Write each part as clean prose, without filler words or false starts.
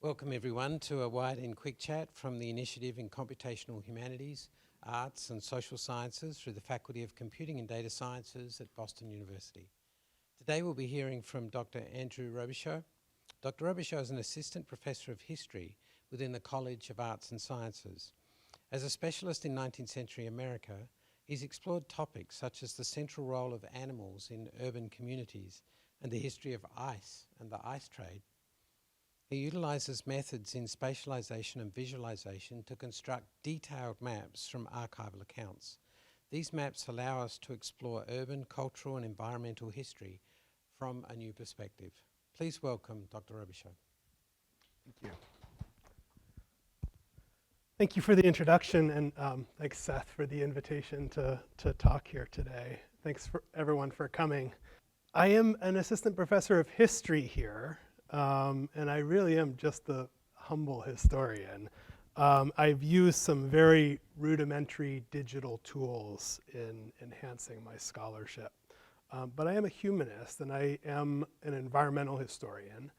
Welcome everyone to a wide and quick chat from the Initiative in Computational Humanities, Arts and Social Sciences through the Faculty of Computing and Data Sciences at Boston University. Today we'll be hearing from Dr. Andrew Robichaud. Dr. Robichaud is an Assistant Professor of History within the College of Arts and Sciences. As a specialist in 19th century America, he's explored topics such as the central role of animals in urban communities and the history of ice and the ice trade. He utilises methods in spatialisation and visualisation to construct detailed maps from archival accounts. These maps allow us to explore urban, cultural and environmental history from a new perspective. Please welcome Dr. Robichaud. Thank you. Thank you for the introduction, and thanks, Seth, for the invitation to talk here today. Thanks for everyone for coming. I am an assistant professor of history here. And I really am just the humble historian. I've used some very rudimentary digital tools in enhancing my scholarship. But I am a humanist and I am an environmental historian.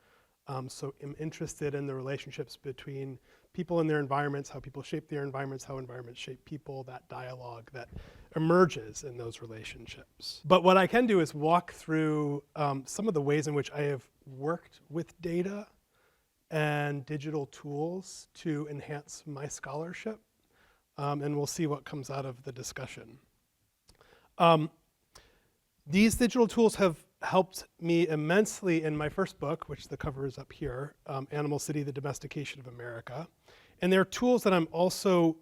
So I'm interested in the relationships between people and their environments, how people shape their environments, how environments shape people, that dialogue that emerges in those relationships. But what I can do is walk through some of the ways in which I have worked with data and digital tools to enhance my scholarship, and we'll see what comes out of the discussion. These digital tools have helped me immensely in my first book, which the cover is up here, Animal City, The Domestication of America. And they're tools that I'm also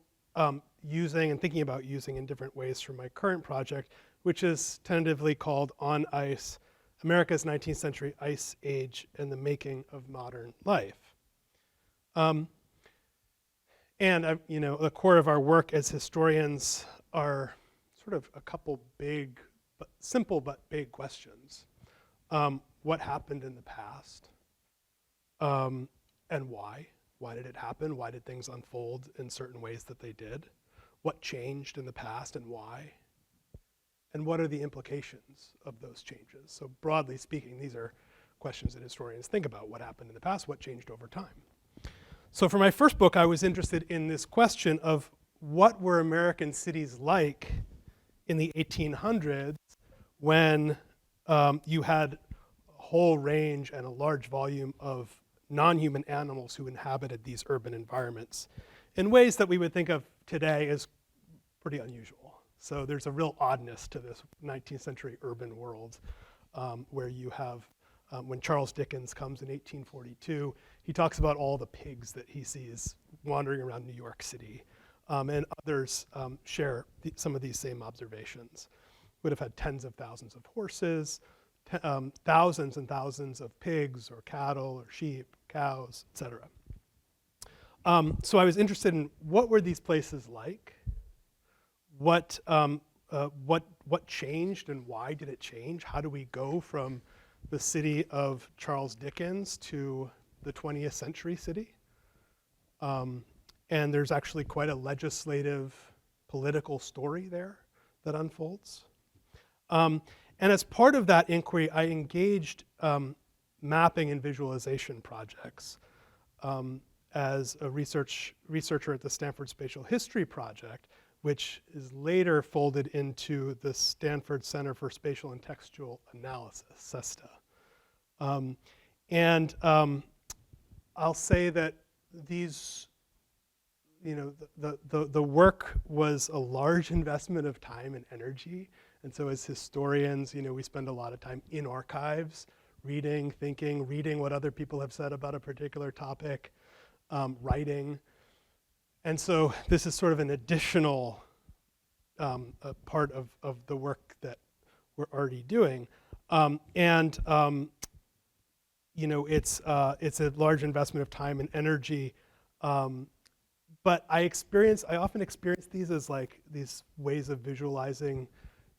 using and thinking about using in different ways for my current project, which is tentatively called On Ice, America's 19th Century Ice Age and the Making of Modern Life. And the core of our work as historians are sort of a couple big, simple but big questions. What happened in the past? And why? Why did it happen? Why did things unfold in certain ways that they did? What changed in the past and why? And what are the implications of those changes? So broadly speaking, these are questions that historians think about. What happened in the past? What changed over time? So for my first book, I was interested in this question of what were American cities like in the 1800s when you had a whole range and a large volume of non-human animals who inhabited these urban environments in ways that we would think of today as pretty unusual. So there's a real oddness to this 19th century urban world where you have, when Charles Dickens comes in 1842, he talks about all the pigs that he sees wandering around New York City. And others share some of these same observations. Would have had tens of thousands of horses, thousands and thousands of pigs or cattle or sheep, cows, etc. So I was interested in what were these places like? What changed and why did it change? How do we go from the city of Charles Dickens to the 20th century city? And there's actually quite a legislative, political story there that unfolds. And as part of that inquiry, I engaged mapping and visualization projects as a researcher at the Stanford Spatial History Project, which is later folded into the Stanford Center for Spatial and Textual Analysis, SESTA. I'll say that these, the work was a large investment of time and energy. And so as historians, we spend a lot of time in archives, reading, thinking, reading what other people have said about a particular topic, writing. And so this is sort of an additional part of the work that we're already doing. It's a large investment of time and energy. But I often experience these as like these ways of visualizing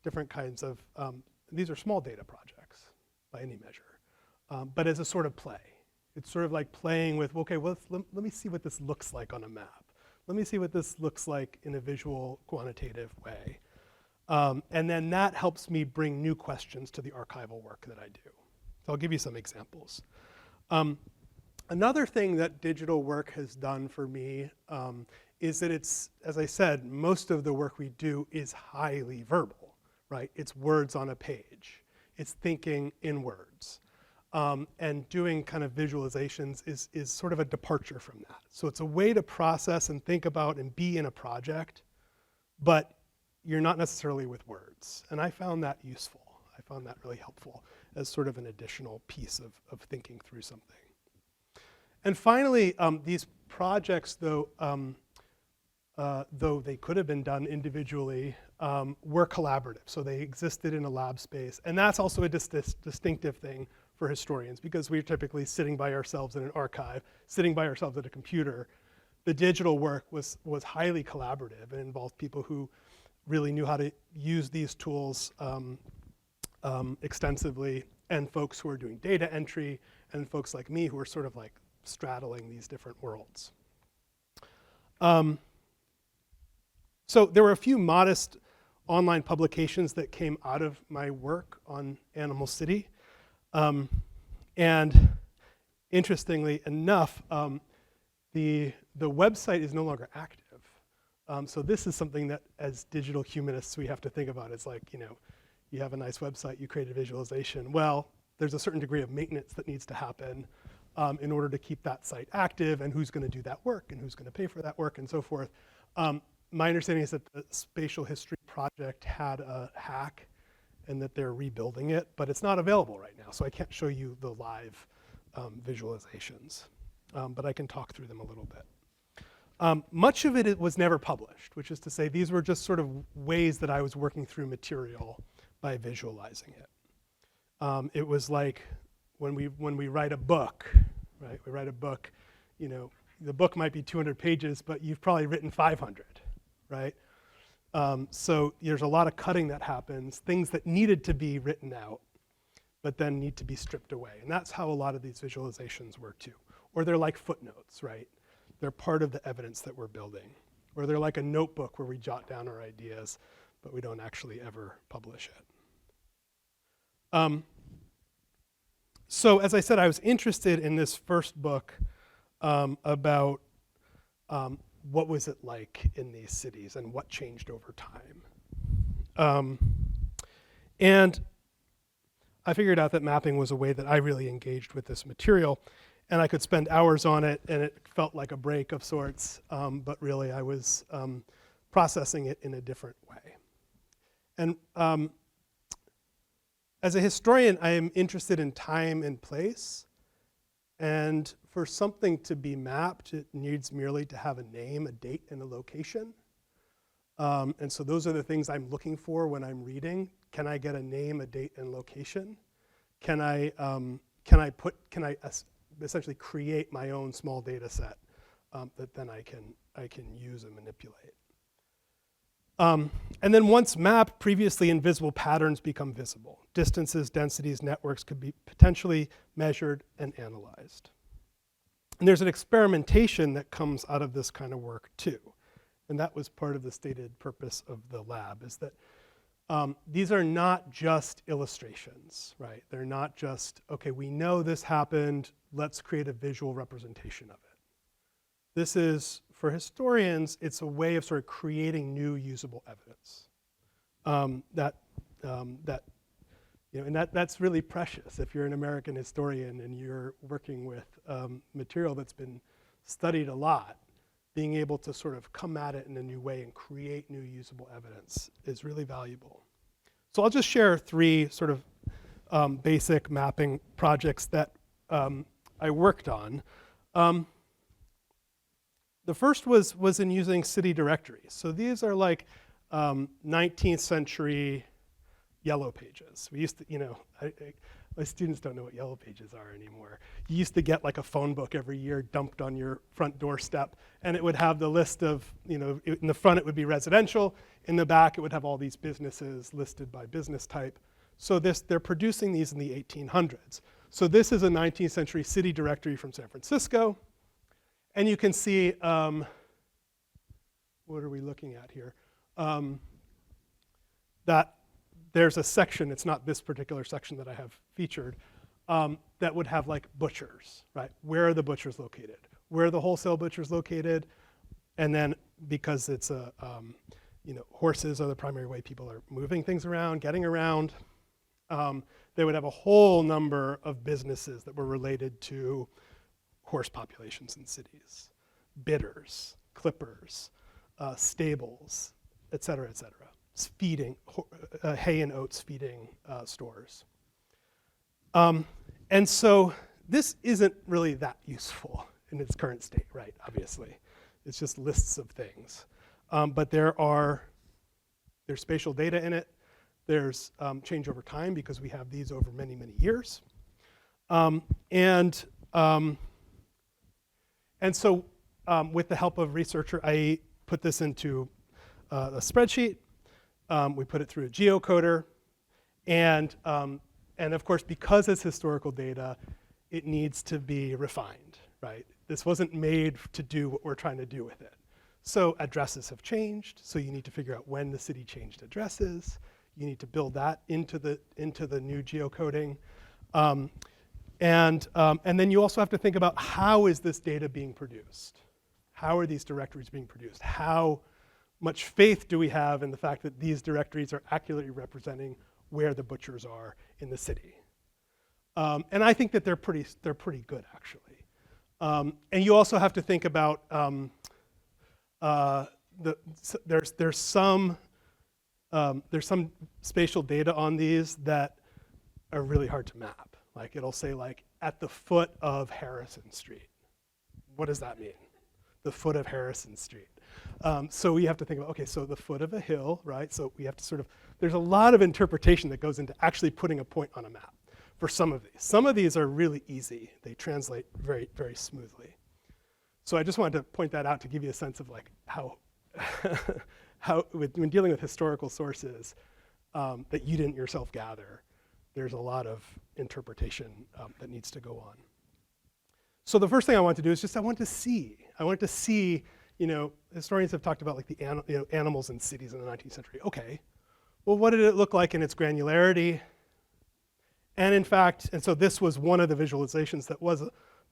different kinds of, these are small data projects by any measure, but as a sort of play. It's sort of like playing with, okay, well, let me see what this looks like on a map. Let me see what this looks like in a visual, quantitative way. And then that helps me bring new questions to the archival work that I do. So I'll give you some examples. Another thing that digital work has done for me is that it's, as I said, most of the work we do is highly verbal, right? It's words on a page. It's thinking in words. And doing kind of visualizations is sort of a departure from that. So it's a way to process and think about and be in a project, but you're not necessarily with words. And I found that useful. I found that really helpful as sort of an additional piece of thinking through something. And finally, these projects, though they could have been done individually, were collaborative. So they existed in a lab space. And that's also a distinctive thing for historians, because we're typically sitting by ourselves in an archive, sitting by ourselves at a computer. The digital work was highly collaborative and involved people who really knew how to use these tools extensively, and folks who are doing data entry, and folks like me who are sort of like straddling these different worlds. So there were a few modest online publications that came out of my work on Animal City. And interestingly enough, the website is no longer active. So this is something that as digital humanists we have to think about. It's like, you have a nice website, you create a visualization. Well, there's a certain degree of maintenance that needs to happen in order to keep that site active, and who's going to do that work, and who's going to pay for that work, and so forth. My understanding is that the Spatial History Project had a hack and that they're rebuilding it, but it's not available right now, so I can't show you the live visualizations, but I can talk through them a little bit. Much of it was never published, which is to say these were just sort of ways that I was working through material by visualizing it. It was like when we write a book, right? We write a book, the book might be 200 pages, but you've probably written 500, right? So there's a lot of cutting that happens, things that needed to be written out, but then need to be stripped away. And that's how a lot of these visualizations work too. Or they're like footnotes, right? They're part of the evidence that we're building. Or they're like a notebook where we jot down our ideas, but we don't actually ever publish it. So as I said, I was interested in this first book about what was it like in these cities and what changed over time. And I figured out that mapping was a way that I really engaged with this material, and I could spend hours on it, and it felt like a break of sorts, but really I was processing it in a different way. And as a historian, I am interested in time and place, and for something to be mapped, it needs merely to have a name, a date, and a location. And so those are the things I'm looking for when I'm reading. Can I get a name, a date, and location? Can I essentially create my own small data set that then I can use and manipulate? And then once mapped, previously invisible patterns become visible. Distances, densities, networks could be potentially measured and analyzed. And there's an experimentation that comes out of this kind of work too. And that was part of the stated purpose of the lab, is that these are not just illustrations, right? They're not just, okay, we know this happened, let's create a visual representation of it. This is, for historians, it's a way of sort of creating new usable evidence. That's really precious if you're an American historian and you're working with material that's been studied a lot. Being able to sort of come at it in a new way and create new usable evidence is really valuable. So I'll just share 3 sort of basic mapping projects that I worked on. The first was in using city directories. So these are like 19th century yellow pages. We used to, my students don't know what yellow pages are anymore. You used to get like a phone book every year dumped on your front doorstep, and it would have the list of, in the front it would be residential, in the back it would have all these businesses listed by business type. So they're producing these in the 1800s. So this is a 19th century city directory from San Francisco. And you can see, what are we looking at here? That there's a section, it's not this particular section that I have featured, that would have like butchers, right? Where are the butchers located? Where are the wholesale butchers located? And then because it's horses are the primary way people are moving things around, getting around, they would have a whole number of businesses that were related to horse populations in cities, bidders, clippers, stables, et cetera, feeding, hay and oats feeding stores. And so this isn't really that useful in its current state, right, obviously. It's just lists of things. But there's spatial data in it. There's change over time because we have these over many, many years. And so with the help of a researcher, I put this into a spreadsheet. We put it through a geocoder. And of course, because it's historical data, it needs to be refined, right? This wasn't made to do what we're trying to do with it. So addresses have changed, so you need to figure out when the city changed addresses. You need to build that into the new geocoding. And then you also have to think about how is this data being produced? How are these directories being produced? How much faith do we have in the fact that these directories are accurately representing where the butchers are in the city? And I think that they're pretty good, actually. And you also have to think about there's some spatial data on these that are really hard to map. Like it'll say like at the foot of Harrison Street. What does that mean? The foot of Harrison Street. So we have to think about, okay, so the foot of a hill, right? So we have to there's a lot of interpretation that goes into actually putting a point on a map for some of these. Some of these are really easy. They translate very, very smoothly. So I just wanted to point that out to give you a sense of like how, when dealing with historical sources that you didn't yourself gather, there's a lot of interpretation that needs to go on. So the first thing I want to do is I want to see, historians have talked about like the animals in cities in the 19th century. Okay, well, what did it look like in its granularity? And in fact, and so this was one of the visualizations that was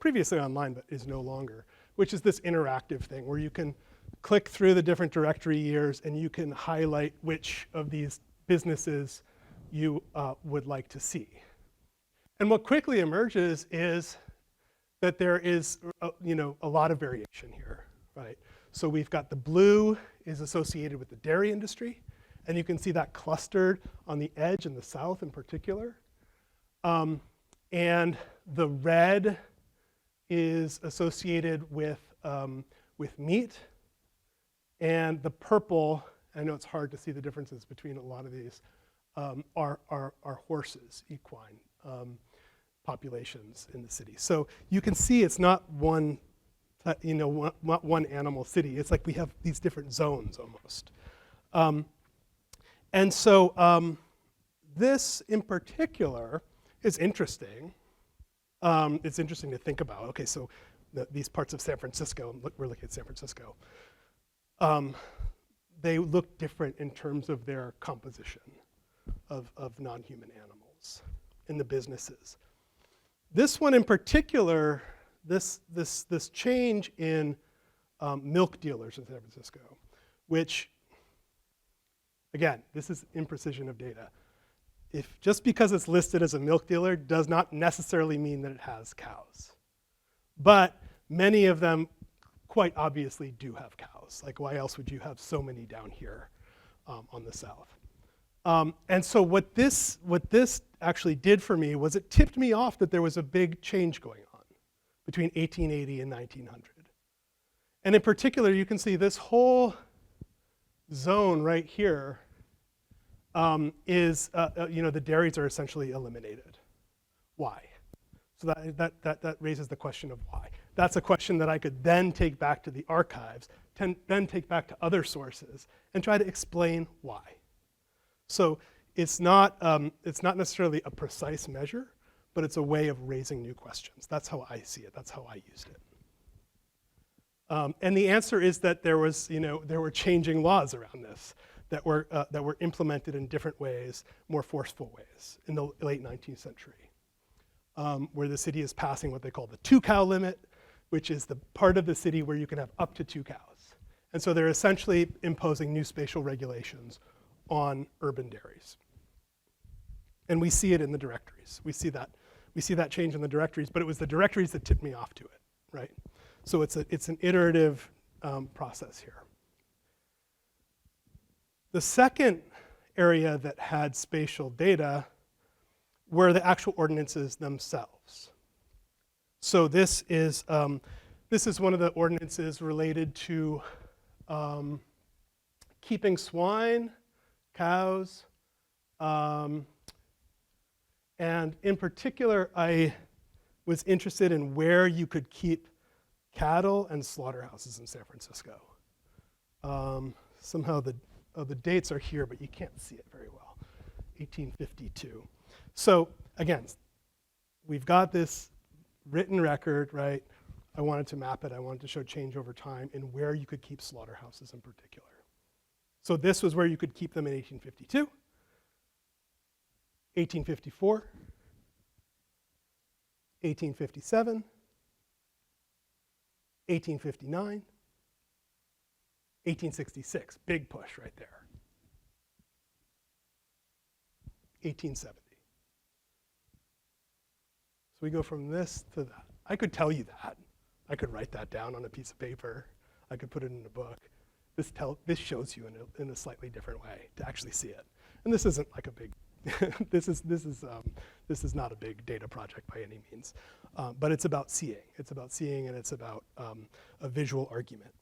previously online but is no longer, which is this interactive thing where you can click through the different directory years and you can highlight which of these businesses you would like to see. And what quickly emerges is that there is a lot of variation here, right? So we've got the blue is associated with the dairy industry, and you can see that clustered on the edge in the south in particular. And the red is associated with meat, and the purple, I know it's hard to see the differences between a lot of these, are horses, equine populations in the city. So you can see it's not one animal city. It's like we have these different zones almost. And so this in particular is interesting. It's interesting to think about. Okay, so these parts of San Francisco, we're looking at San Francisco, they look different in terms of their composition of non-human animals in the businesses. This one in particular, this change in milk dealers in San Francisco, which, again, this is imprecision of data. Just because it's listed as a milk dealer does not necessarily mean that it has cows. But many of them quite obviously do have cows. Like, why else would you have so many down here on the south? And so what this actually did for me was it tipped me off that there was a big change going on between 1880 and 1900. And in particular, you can see this whole zone right here is, the dairies are essentially eliminated. Why? So that raises the question of why. That's a question that I could then take back to the archives, then take back to other sources, and try to explain why. So it's not necessarily a precise measure, but it's a way of raising new questions. That's how I see it. That's how I used it. And the answer is that there were changing laws around this that were implemented in different ways, more forceful ways, in the late 19th century. where the city is passing what they call the 2-cow limit, which is the part of the city where you can have up to 2 cows. And so they're essentially imposing new spatial regulations on urban dairies. And we see it in the directories. We see that change in the directories, but it was the directories that tipped me off to it, right? So it's an iterative process here. The second area that had spatial data were the actual ordinances themselves. So this is one of the ordinances related to keeping swine, cows, and in particular, I was interested in where you could keep cattle and slaughterhouses in San Francisco. Somehow the dates are here, but you can't see it very well. 1852. So again, we've got this written record, right? I wanted to map it. I wanted to show change over time and where you could keep slaughterhouses in particular. So this was where you could keep them in 1852, 1854, 1857, 1859, 1866, big push right there. 1870. So we go from this to that. I could tell you that. I could write that down on a piece of paper. I could put it in a book. This shows you in a slightly different way to actually see it. And this isn't like a big, this is not a big data project by any means. But it's about seeing. It's about seeing, and it's about a visual argument.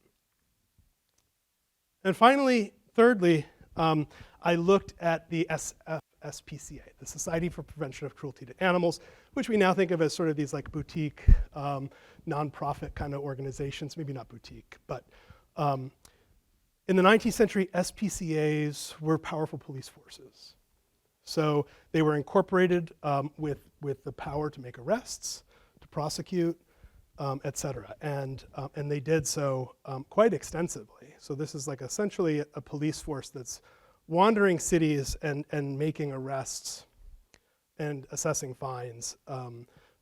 And finally, thirdly, I looked at the SPCA, the Society for Prevention of Cruelty to Animals, which we now think of as sort of these like boutique, nonprofit kind of organizations, maybe not boutique, but in the 19th century, SPCAs were powerful police forces. So they were incorporated with the power to make arrests, to prosecute, et cetera. And they did so quite extensively. So this is like essentially a police force that's wandering cities and making arrests and assessing fines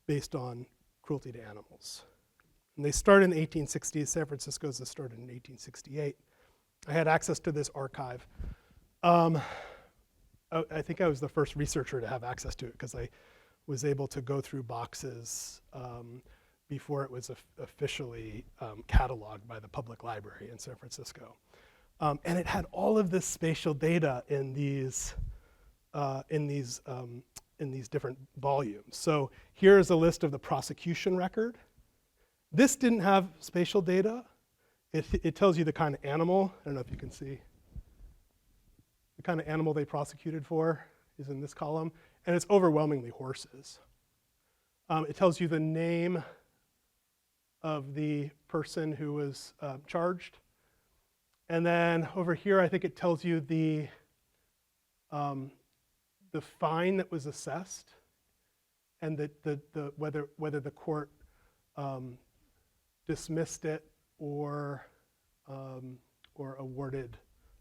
based on cruelty to animals. And they started in the 1860s. San Francisco's started in 1868. I had access to this archive. I think I was the first researcher to have access to it because I was able to go through boxes before it was officially cataloged by the public library in San Francisco. And it had all of this spatial data in these different volumes. So here's a list of the prosecution record. This didn't have spatial data. It tells you the kind of animal. I don't know if you can see. The kind of animal they prosecuted for is in this column, and it's overwhelmingly horses. It tells you the name of the person who was charged. And then over here, I think it tells you the fine that was assessed, and whether the court dismissed it or awarded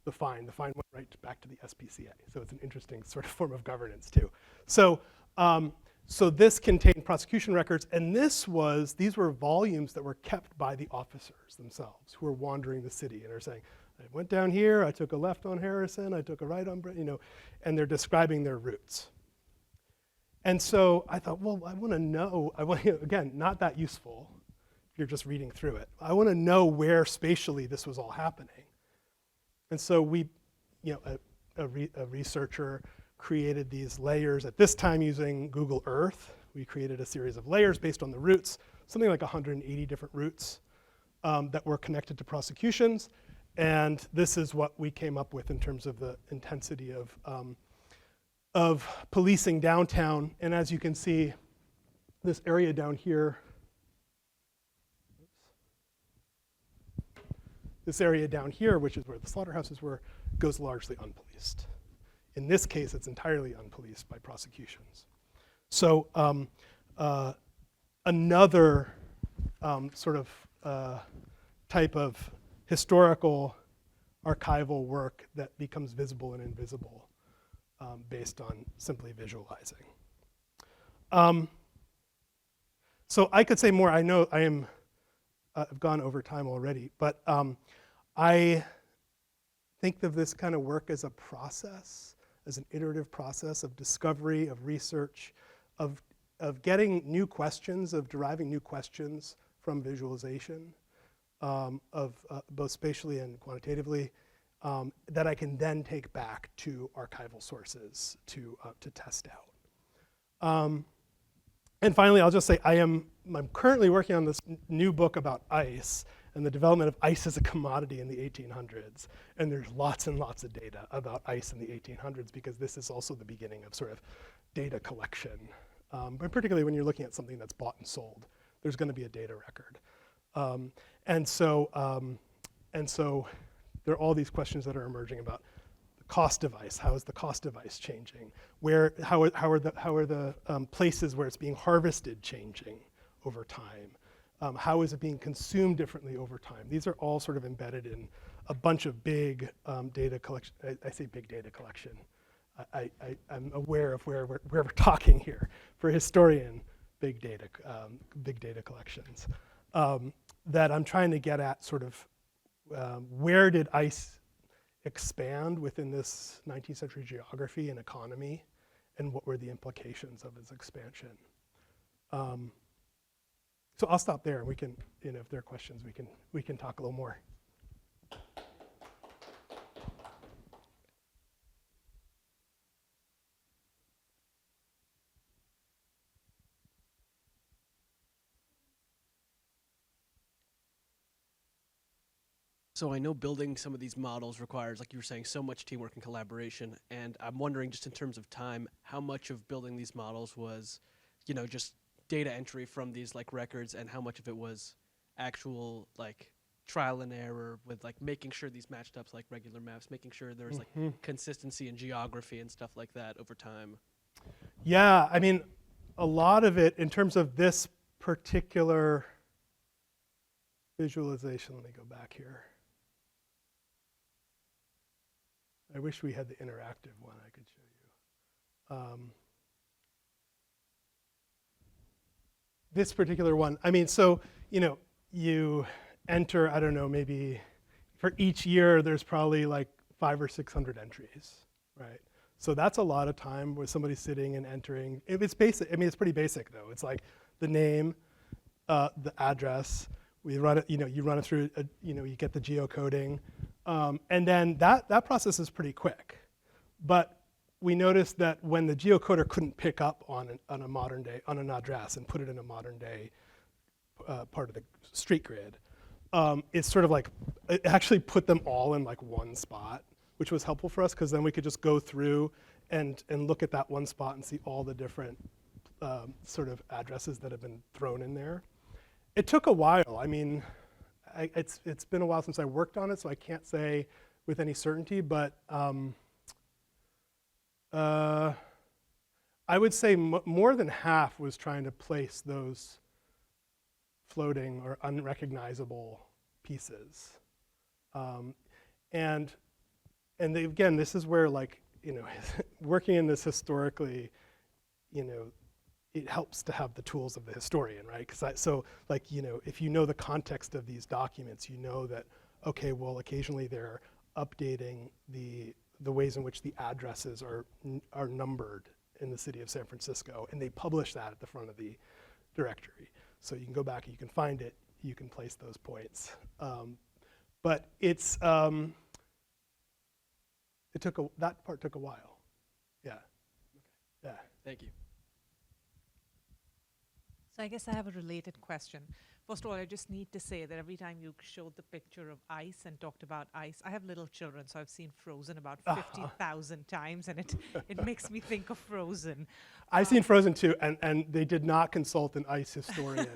the fine. The fine went right back to the SPCA. So it's an interesting sort of form of governance too. So this contained prosecution records, and these were volumes that were kept by the officers themselves who were wandering the city and are saying, I went down here, I took a left on Harrison, I took a right on, and they're describing their routes. And so I thought, well, I want to know, again, not that useful if you're just reading through it. I want to know where spatially this was all happening. And so a researcher created these layers, at this time using Google Earth. We created a series of layers based on the routes, something like 180 different routes that were connected to prosecutions. And this is what we came up with in terms of the intensity of policing downtown. And as you can see, this area down here, which is where the slaughterhouses were, goes largely unpoliced. In this case, it's entirely unpoliced by prosecutions. So another sort of type of historical archival work that becomes visible and invisible based on simply visualizing. So I could say more. I know I've gone over time already, but I think of this kind of work as a process, as an iterative process of discovery, of research, of getting new questions, of deriving new questions from visualization, of both spatially and quantitatively, that I can then take back to archival sources to test out. And finally, I'll just say I'm currently working on this new book about ice and the development of ice as a commodity in the 1800s. And there's lots and lots of data about ice in the 1800s because this is also the beginning of sort of data collection. But particularly when you're looking at something that's bought and sold, there's going to be a data record. And so there are all these questions that are emerging about the cost of ice. How is the cost of ice changing? How are the places where it's being harvested changing over time? How is it being consumed differently over time? These are all sort of embedded in a bunch of big data collection. I say big data collection. I'm aware of where we're talking here. For a historian, big data collections. That I'm trying to get at sort of where did ice expand within this 19th century geography and economy, and what were the implications of its expansion? So I'll stop there. We can, if there are questions, we can talk a little more. So I know building some of these models requires, like you were saying, so much teamwork and collaboration. And I'm wondering, just in terms of time, how much of building these models was, just data entry from these like records, and how much of it was actual like trial and error with like making sure these matched up to like regular maps, making sure there was like consistency in geography and stuff like that over time. Yeah, I mean, a lot of it in terms of this particular visualization. Let me go back here. I wish we had the interactive one I could show you. This particular one, I mean, so, you enter, I don't know, maybe for each year, there's probably like 500 or 600 entries, right? So that's a lot of time where somebody's sitting and entering. If it's basic, I mean, it's pretty basic though. It's like the name, the address. We run it, you run it through, you get the geocoding. And then that process is pretty quick. But we noticed that when the geocoder couldn't pick up on a modern day, on an address and put it in a modern day part of the street grid, it's sort of like, it actually put them all in like one spot, which was helpful for us because then we could just go through and look at that one spot and see all the different sort of addresses that have been thrown in there. It took a while. I mean, it's been a while since I worked on it, so I can't say with any certainty, but I would say more than half was trying to place those floating or unrecognizable pieces. And again, this is where working in this historically, it helps to have the tools of the historian, right? If you know the context of these documents, you know that, okay, well, occasionally they're updating the ways in which the addresses are numbered in the city of San Francisco, and they publish that at the front of the directory. So you can go back and you can find it, you can place those points. But that part took a while. Yeah. Okay. Yeah. Thank you. So I guess I have a related question. First of all, I just need to say that every time you showed the picture of ice and talked about ice, I have little children, so I've seen Frozen about 50,000 times, and it makes me think of Frozen. I've seen Frozen too, and they did not consult an ice historian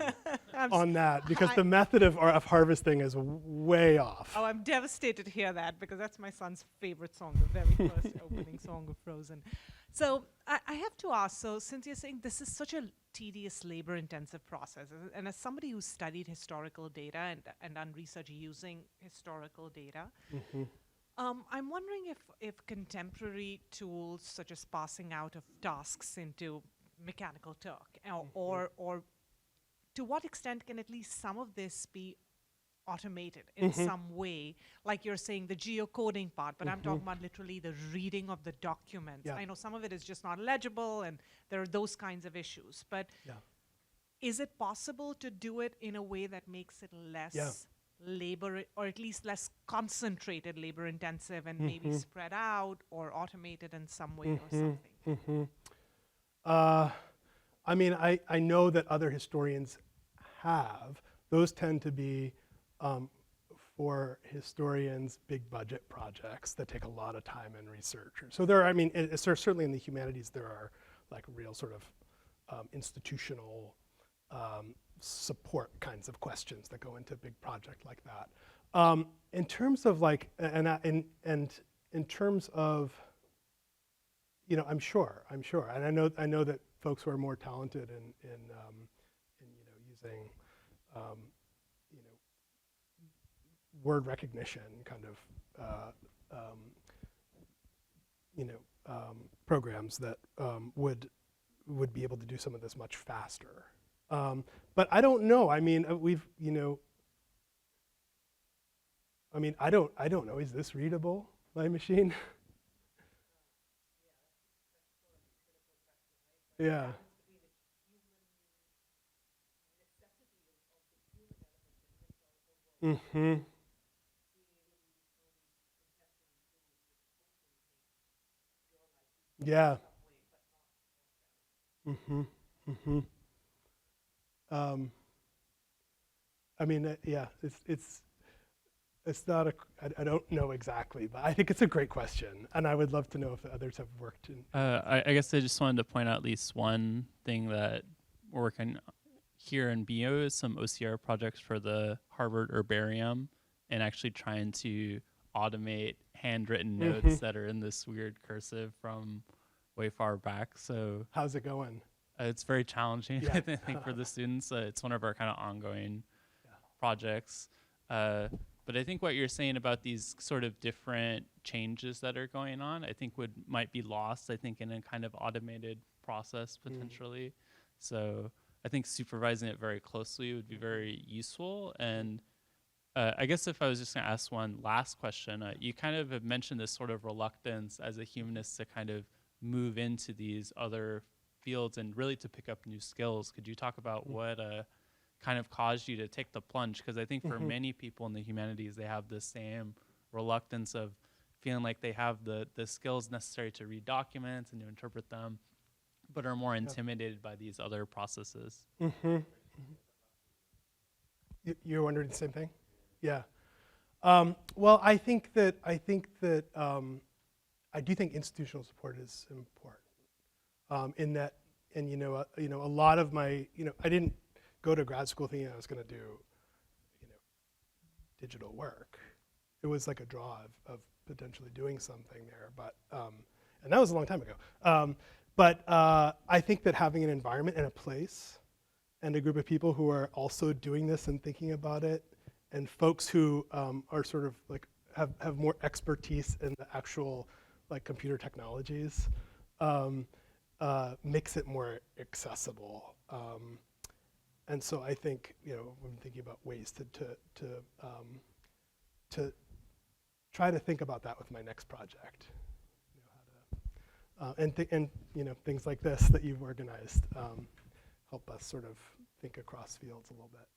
on that because the method of harvesting is way off. Oh, I'm devastated to hear that because that's my son's favorite song, the very first opening song of Frozen. So I have to ask, so since you're saying this is such a tedious, labor-intensive process, and as somebody who's studied historical data and done research using historical data, I'm wondering if contemporary tools such as parsing out of tasks into Mechanical Turk or to what extent can at least some of this be automated in some way? Like you're saying, the geocoding part, but I'm talking about literally the reading of the documents. Yeah. I know some of it is just not legible, and there are those kinds of issues. But Yeah. is it possible to do it in a way that makes it less Yeah. labor, or at least less concentrated labor intensive, and maybe spread out or automated in some way or something? I mean, I know that other historians have. Those tend to be, for historians, big budget projects that take a lot of time and research. So there are, I mean, certainly in the humanities, there are like real sort of institutional support kinds of questions that go into a big project like that. In terms of like, and in terms of, you know, I'm sure, and I know that folks who are more talented in you know, using you know, word recognition kind of you know, programs that would be able to do some of this much faster. But I don't know. I mean, we've, you know, I mean, I don't know. Is this readable by machine? Yeah. Mm-hmm. Yeah. Mm-hmm. Mm-hmm. I mean, yeah, it's not a, I don't know exactly, but I think it's a great question, and I would love to know if others have worked in. I guess I just wanted to point out at least one thing that we're working here in BO is some OCR projects for the Harvard Herbarium, and actually trying to automate handwritten notes that are in this weird cursive from way far back. So How's it going? it's very challenging, Yeah. I think, for the students. It's one of our kind of ongoing projects. But I think what you're saying about these sort of different changes that are going on, I think might be lost, I think, in a kind of automated process potentially. So I think supervising it very closely would be very useful. And I guess if I was just going to ask one last question, you kind of have mentioned this sort of reluctance as a humanist to kind of move into these other fields and really to pick up new skills. Could you talk about what kind of caused you to take the plunge? Because I think for many people in the humanities, they have the same reluctance of feeling like they have the skills necessary to read documents and to interpret them, but are more intimidated by these other processes. You're wondering the same thing? Yeah. Well, I think that I do think institutional support is important. In that, and you know, a lot of my, you know, I didn't go to grad school thinking I was going to do, you know, digital work. It was like a draw of potentially doing something there, but and that was a long time ago. But I think that having an environment and a place and a group of people who are also doing this and thinking about it, and folks who are sort of like have more expertise in the actual like computer technologies, makes it more accessible. And so I think, you know, I'm thinking about ways to try to think about that with my next project. You know, how to, and you know, things like this that you've organized help us sort of think across fields a little bit.